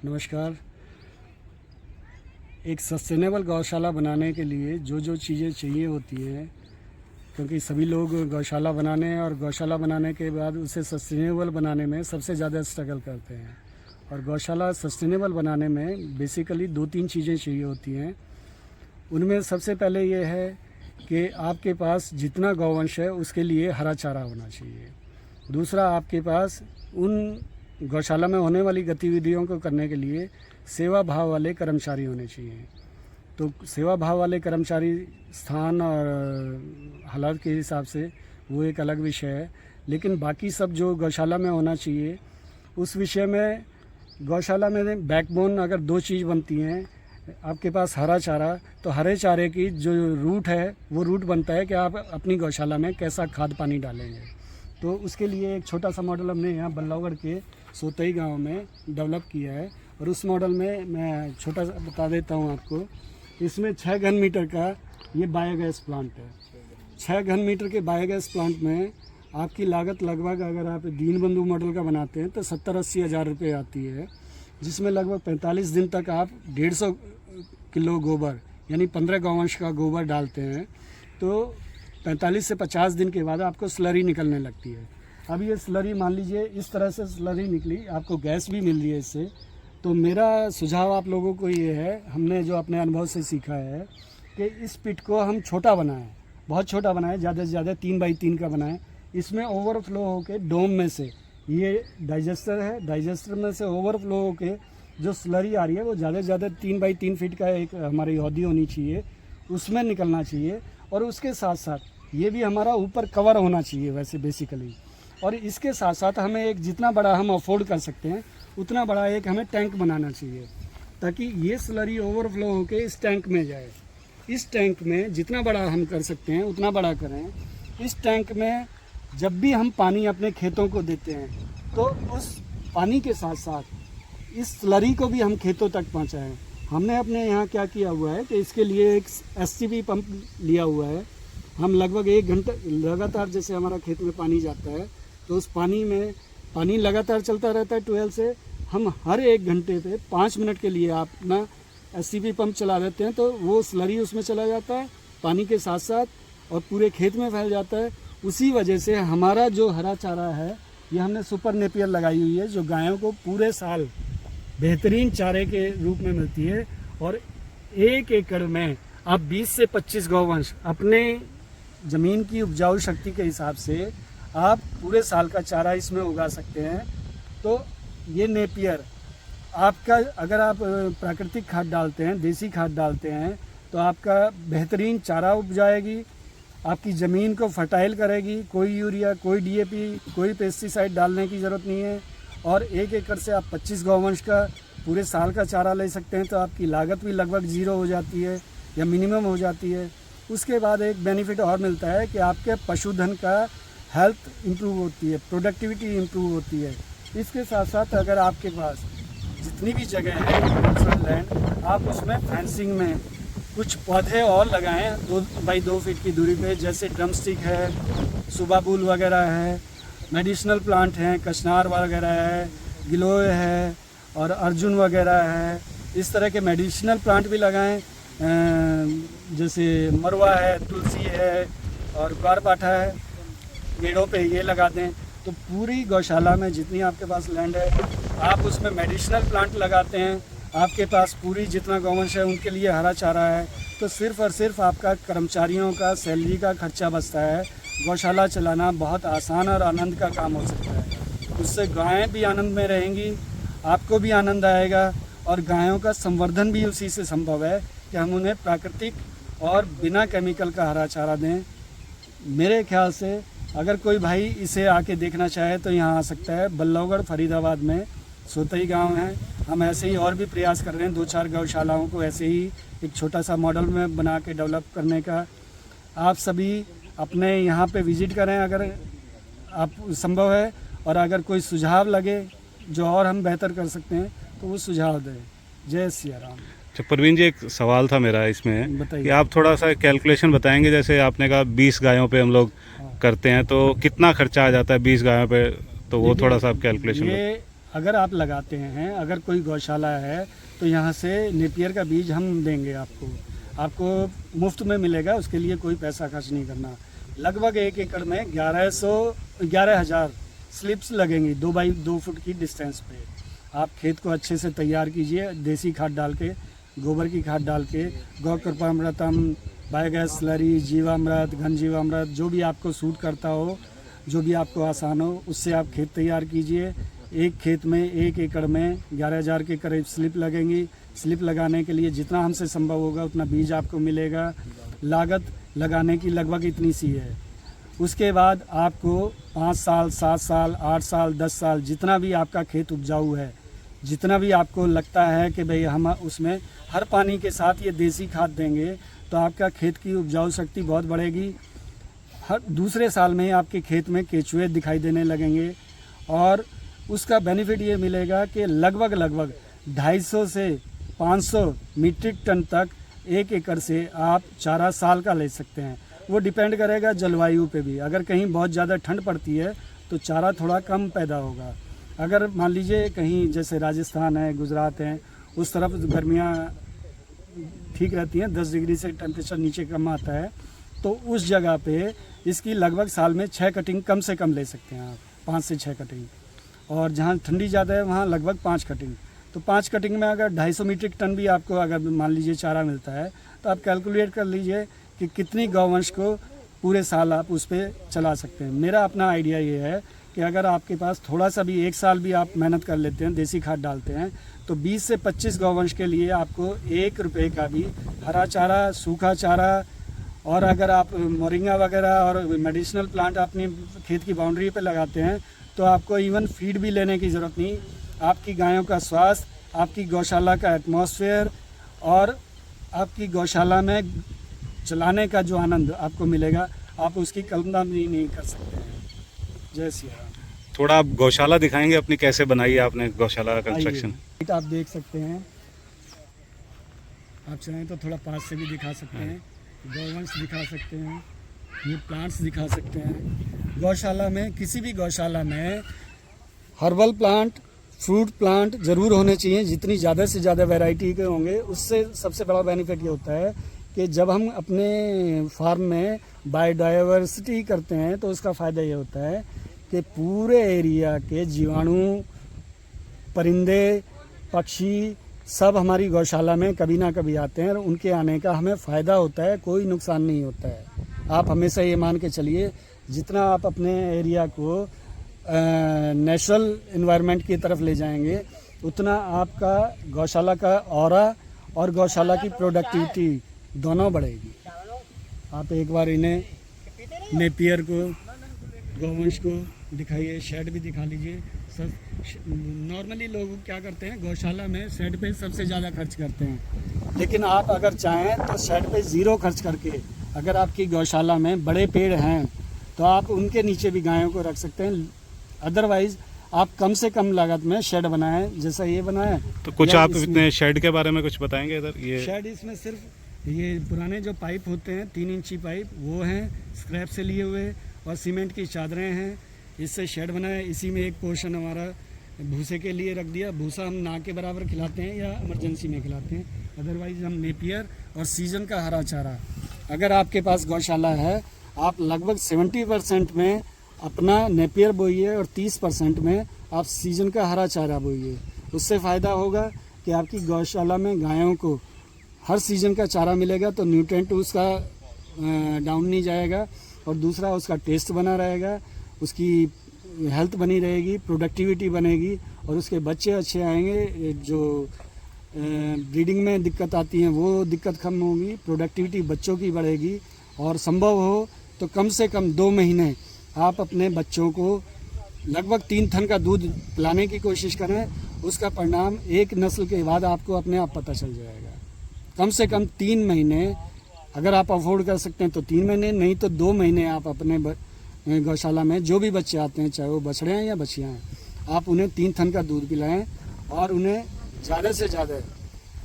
नमस्कार। एक सस्टेनेबल गौशाला बनाने के लिए जो जो चीज़ें चाहिए होती हैं, क्योंकि सभी लोग गौशाला बनाने और गौशाला बनाने के बाद उसे सस्टेनेबल बनाने में सबसे ज़्यादा स्ट्रगल करते हैं। और गौशाला सस्टेनेबल बनाने में बेसिकली 2-3 चीज़ें चाहिए होती हैं। उनमें सबसे पहले ये है कि आपके पास जितना गौवंश है उसके लिए हरा चारा होना चाहिए। दूसरा, आपके पास उन गौशाला में होने वाली गतिविधियों को करने के लिए सेवा भाव वाले कर्मचारी होने चाहिए। तो सेवा भाव वाले कर्मचारी स्थान और हालात के हिसाब से वो एक अलग विषय है, लेकिन बाकी सब जो गौशाला में होना चाहिए उस विषय में गौशाला में बैकबोन अगर 2 चीज़ बनती हैं। आपके पास हरा चारा, तो हरे चारे की जो रूट है वो रूट बनता है कि आप अपनी गौशाला में कैसा खाद पानी डालेंगे। तो उसके लिए एक छोटा सा मॉडल हमने यहाँ बल्लौगढ़ के सोतई गांव में डेवलप किया है। और उस मॉडल में मैं छोटा सा बता देता हूँ आपको। इसमें 6 घन मीटर का ये बायोगैस प्लांट है। 6 घन मीटर के बायोगैस प्लांट में आपकी लागत लगभग, अगर आप दीनबंधु मॉडल का बनाते हैं तो 70-80 हज़ार रुपये आती है, जिसमें लगभग 45 दिन तक आप 150 किलो गोबर यानी 15 गौवंश का गोबर डालते हैं। तो 45 से 50 दिन के बाद आपको स्लरी निकलने लगती है। अब ये स्लरी मान लीजिए इस तरह से स्लरी निकली, आपको गैस भी मिल रही है इससे। तो मेरा सुझाव आप लोगों को ये है, हमने जो अपने अनुभव से सीखा है कि इस पिट को हम छोटा बनाएं, बहुत छोटा बनाएं, ज़्यादा से ज़्यादा 3x3 का बनाएं। इसमें ओवरफ्लो होके डोम में से, ये डाइजेस्टर है, डाइजेस्टर में से ओवरफ्लो होके जो स्लरी आ रही है वो ज़्यादा से ज़्यादा 3x3 फीट का एक हमारी हौदी होनी चाहिए, उसमें निकलना चाहिए। और उसके साथ साथ ये भी हमारा ऊपर कवर होना चाहिए वैसे बेसिकली। और इसके साथ साथ हमें एक जितना बड़ा हम अफोर्ड कर सकते हैं उतना बड़ा एक हमें टैंक बनाना चाहिए, ताकि ये स्लरी ओवरफ्लो होके इस टैंक में जाए। इस टैंक में जितना बड़ा हम कर सकते हैं उतना बड़ा करें। इस टैंक में जब भी हम पानी अपने खेतों को देते हैं तो उस पानी के साथ साथ इस स्लरी को भी हम खेतों तक पहुंचाएं। हमने अपने यहाँ क्या किया हुआ है कि इसके लिए एक SCP पंप लिया हुआ है। हम लगभग 1 घंटा लगातार, जैसे हमारा खेत में पानी जाता है तो उस पानी में पानी लगातार चलता रहता है ट्यूबवेल से। हम हर 1 घंटे पे 5 मिनट के लिए अपना SCP पंप चला देते हैं, तो वो स्लरी उसमें चला जाता है पानी के साथ साथ और पूरे खेत में फैल जाता है। उसी वजह से हमारा जो हरा चारा है ये हमने सुपर नेपियर लगाई हुई है, जो गायों को पूरे साल बेहतरीन चारे के रूप में मिलती है। और 1 एकड़ में आप 20 से 25 गौवंश अपने ज़मीन की उपजाऊ शक्ति के हिसाब से आप पूरे साल का चारा इसमें उगा सकते हैं। तो ये नेपियर आपका, अगर आप प्राकृतिक खाद डालते हैं, देसी खाद डालते हैं, तो आपका बेहतरीन चारा उपजाएगी, आपकी ज़मीन को फर्टाइल करेगी। कोई यूरिया, कोई DAP, कोई पेस्टिसाइड डालने की ज़रूरत नहीं है। और 1 एकड़ से आप 25 गौवंश का पूरे साल का चारा ले सकते हैं। तो आपकी लागत भी लगभग 0 हो जाती है या मिनिमम हो जाती है। उसके बाद एक बेनिफिट और मिलता है कि आपके पशुधन का हेल्थ इम्प्रूव होती है, प्रोडक्टिविटी इम्प्रूव होती है। इसके साथ साथ अगर आपके पास जितनी भी जगह है नेचुरल लैंड, आप उसमें फेंसिंग में कुछ पौधे और लगाएं 2x2 फीट की दूरी पे, जैसे ड्रमस्टिक है, सुबाबुल वगैरह है, मेडिसिनल प्लांट हैं, कचनार वगैरह है, गिलोय है और अर्जुन वगैरह है। इस तरह के मेडिसिनल प्लांट भी लगाएं, जैसे मरवा है, तुलसी है और ग्वारपाठा है, पेड़ों पे ये लगा दें। तो पूरी गौशाला में जितनी आपके पास लैंड है आप उसमें मेडिसिनल प्लांट लगाते हैं, आपके पास पूरी जितना गौवंश है उनके लिए हरा चारा है, तो सिर्फ़ और सिर्फ आपका कर्मचारियों का सैलरी का खर्चा बचता है। गौशाला चलाना बहुत आसान और आनंद का काम हो सकता है। उससे गायें भी आनंद में रहेंगी, आपको भी आनंद आएगा और गायों का संवर्धन भी उसी से संभव है कि हम उन्हें प्राकृतिक और बिना केमिकल का हरा चारा दें। मेरे ख्याल से अगर कोई भाई इसे आके देखना चाहे तो यहाँ आ सकता है। बल्लौगढ़ फरीदाबाद में सोतई गांव है। हम ऐसे ही और भी प्रयास कर रहे हैं 2-4 गौशालाओं को ऐसे ही एक छोटा सा मॉडल में बना के डेवलप करने का। आप सभी अपने यहाँ पे विज़िट करें अगर आप संभव है, और अगर कोई सुझाव लगे जो और हम बेहतर कर सकते हैं तो वो सुझाव दें। जय सिया राम। अच्छा प्रवीण जी, एक सवाल था मेरा इसमें बताइए। कि आप थोड़ा सा कैलकुलेशन बताएंगे। जैसे आपने कहा 20 गायों पे हम लोग करते हैं, तो कितना खर्चा आ जाता है 20 गायों पे, तो वो थोड़ा सा आप कैलकुलेशन ये अगर आप लगाते हैं, अगर कोई गौशाला है तो यहाँ से नेपियर का बीज हम देंगे आपको मुफ्त में मिलेगा, उसके लिए कोई पैसा खर्च नहीं करना। लगभग 1 एकड़ में 11,000 स्लिप्स लगेंगी 2 बाई 2 फुट की डिस्टेंस पे। आप खेत को अच्छे से तैयार कीजिए, देसी खाद डाल के, गोबर की खाद डाल के, गौ कृपामृतम, बायोगैस स्लरी, जीवामृत, घन जीवामृत, जो भी आपको सूट करता हो, जो भी आपको आसान हो, उससे आप खेत तैयार कीजिए। एक खेत में 1 एकड़ में 11,000 के करीब स्लिप लगेंगी। स्लिप लगाने के लिए जितना हमसे संभव होगा उतना बीज आपको मिलेगा। लागत लगाने की लगभग इतनी सी है। उसके बाद आपको 5 साल, 7 साल, 8 साल, 10 साल, जितना भी आपका खेत उपजाऊ है, जितना भी आपको लगता है कि भाई हम उसमें हर पानी के साथ ये देसी खाद देंगे तो आपका खेत की उपजाऊ शक्ति बहुत बढ़ेगी। हर दूसरे साल में आपके खेत में केचुए दिखाई देने लगेंगे और उसका बेनिफिट ये मिलेगा कि लगभग 250 से 500 मीट्रिक टन तक 1 एकड़ से आप चारा साल का ले सकते हैं। वो डिपेंड करेगा जलवायु पे भी। अगर कहीं बहुत ज़्यादा ठंड पड़ती है तो चारा थोड़ा कम पैदा होगा। अगर मान लीजिए कहीं जैसे राजस्थान है, गुजरात है, उस तरफ गर्मियाँ ठीक रहती हैं, 10 डिग्री से टेम्परेचर नीचे कम आता है, तो उस जगह पे इसकी लगभग साल में 6 कटिंग कम से कम ले सकते हैं आप, 5 से 6 कटिंग। और जहाँ ठंडी ज़्यादा है वहाँ लगभग 5 कटिंग। तो 5 कटिंग में अगर 250 मीट्रिक टन भी आपको अगर मान लीजिए चारा मिलता है तो आप कैलकुलेट कर लीजिए कि कितनी गौवंश को पूरे साल आप उस पर चला सकते हैं। मेरा अपना आइडिया ये है कि अगर आपके पास थोड़ा सा भी 1 साल भी आप मेहनत कर लेते हैं, देसी खाद डालते हैं, तो 20 से 25 गौवंश के लिए आपको 1 रुपये का भी हरा चारा, सूखा चारा, और अगर आप मोरिंगा वगैरह और मेडिसिनल प्लांट अपनी खेत की बाउंड्री पे लगाते हैं तो आपको इवन फीड भी लेने की ज़रूरत नहीं। आपकी गायों का स्वास्थ्य, आपकी गौशाला का एटमॉस्फेयर और आपकी गौशाला में चलाने का जो आनंद आपको मिलेगा, आप उसकी कल्पना भी नहीं कर सकते हैं। जय श्री राम। थोड़ा आप गौशाला दिखाएंगे अपनी, कैसे बनाई है आपने गौशाला का कंस्ट्रक्शन? आप देख सकते हैं, आप चाहें तो थोड़ा पास से भी दिखा सकते हैं, गौवंश दिखा सकते हैं, ये प्लांट्स दिखा सकते हैं। गौशाला में, किसी भी गौशाला में हर्बल प्लांट, फ्रूट प्लांट ज़रूर होने चाहिए। जितनी ज़्यादा से ज़्यादा वैरायटी के होंगे उससे सबसे बड़ा बेनिफिट ये होता है कि जब हम अपने फार्म में बायोडाइवर्सिटी करते हैं तो उसका फ़ायदा ये होता है कि पूरे एरिया के जीवाणु, परिंदे, पक्षी सब हमारी गौशाला में कभी ना कभी आते हैं और उनके आने का हमें फ़ायदा होता है, कोई नुकसान नहीं होता है। आप हमेशा ये मान के चलिए, जितना आप अपने एरिया को नेचुरल एनवायरनमेंट की तरफ ले जाएंगे उतना आपका गौशाला का ऑरा और गौशाला की प्रोडक्टिविटी दोनों बढ़ेगी। आप एक बार इन्हें नेपियर को, गौवंश को दिखाइए, शेड भी दिखा लीजिए। सब नॉर्मली लोग क्या करते हैं, गौशाला में शेड पे सबसे ज़्यादा खर्च करते हैं, लेकिन आप अगर चाहें तो शेड पे ज़ीरो खर्च करके अगर आपकी गौशाला में बड़े पेड़ हैं तो आप उनके नीचे भी गायों को रख सकते हैं। अदरवाइज़ आप कम से कम लागत में शेड बनाएं, जैसा ये बनाएं। तो कुछ आप इतने शेड के बारे में कुछ बताएंगे इधर? ये शेड, इसमें सिर्फ ये पुराने जो पाइप होते हैं 3 इंची पाइप, वो हैं स्क्रैप से लिए हुए, और सीमेंट की चादरें हैं, इससे शेड बनाए। इसी में एक पोर्शन हमारा भूसे के लिए रख दिया। भूसा हम ना के बराबर खिलाते हैं या इमरजेंसी में खिलाते हैं, अदरवाइज़ हम नेपियर और सीजन का हरा चारा। अगर आपके पास गौशाला है, आप लगभग 70% में अपना नेपियर बोइए और 30% में आप सीजन का हरा चारा बोइए। उससे फ़ायदा होगा कि आपकी गौशाला में गायों को हर सीज़न का चारा मिलेगा, तो न्यूट्रिएंट उसका डाउन नहीं जाएगा, और दूसरा उसका टेस्ट बना रहेगा, उसकी हेल्थ बनी रहेगी, प्रोडक्टिविटी बनेगी, और उसके बच्चे अच्छे आएंगे। जो ब्रीडिंग में दिक्कत आती हैं वो दिक्कत कम होगी, प्रोडक्टिविटी बच्चों की बढ़ेगी, और संभव हो तो कम से कम 2 महीने आप अपने बच्चों को लगभग 3 थन का दूध पिलाने की कोशिश करें। उसका परिणाम एक नस्ल के बाद आपको अपने आप पता चल जाएगा। कम से कम 3 महीने अगर आप अफोर्ड कर सकते हैं तो 3 महीने, नहीं तो 2 महीने आप अपने गौशाला में जो भी बच्चे आते हैं, चाहे वो बछड़े हैं या बछियाँ हैं, आप उन्हें 3 थन का दूध पिलाएं और उन्हें ज़्यादा से ज़्यादा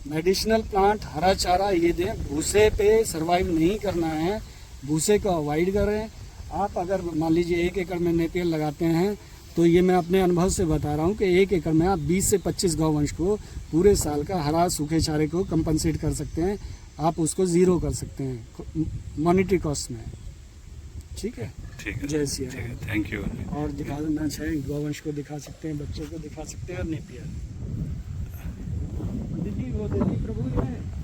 मेडिसिनल प्लांट, हरा चारा ये दें। भूसे पे सर्वाइव नहीं करना है, भूसे को अवॉइड करें। आप अगर मान लीजिए 1 एकड़ में नेपियर लगाते हैं तो ये मैं अपने अनुभव से बता रहा हूँ कि 1 एकड़ में आप 20 से 25 गौवंश को पूरे साल का हरा सूखे चारे को कंपनसेट कर सकते हैं। आप उसको ज़ीरो कर सकते हैं मॉनिटरी कॉस्ट में। ठीक है, ठीक है, जय श्री ठीक है, राम। Thank you. और दिखाना चाहें गौवंश को दिखा सकते हैं, बच्चों को दिखा सकते हैं और नेपियर। दीदी वो दीदी प्रभु है।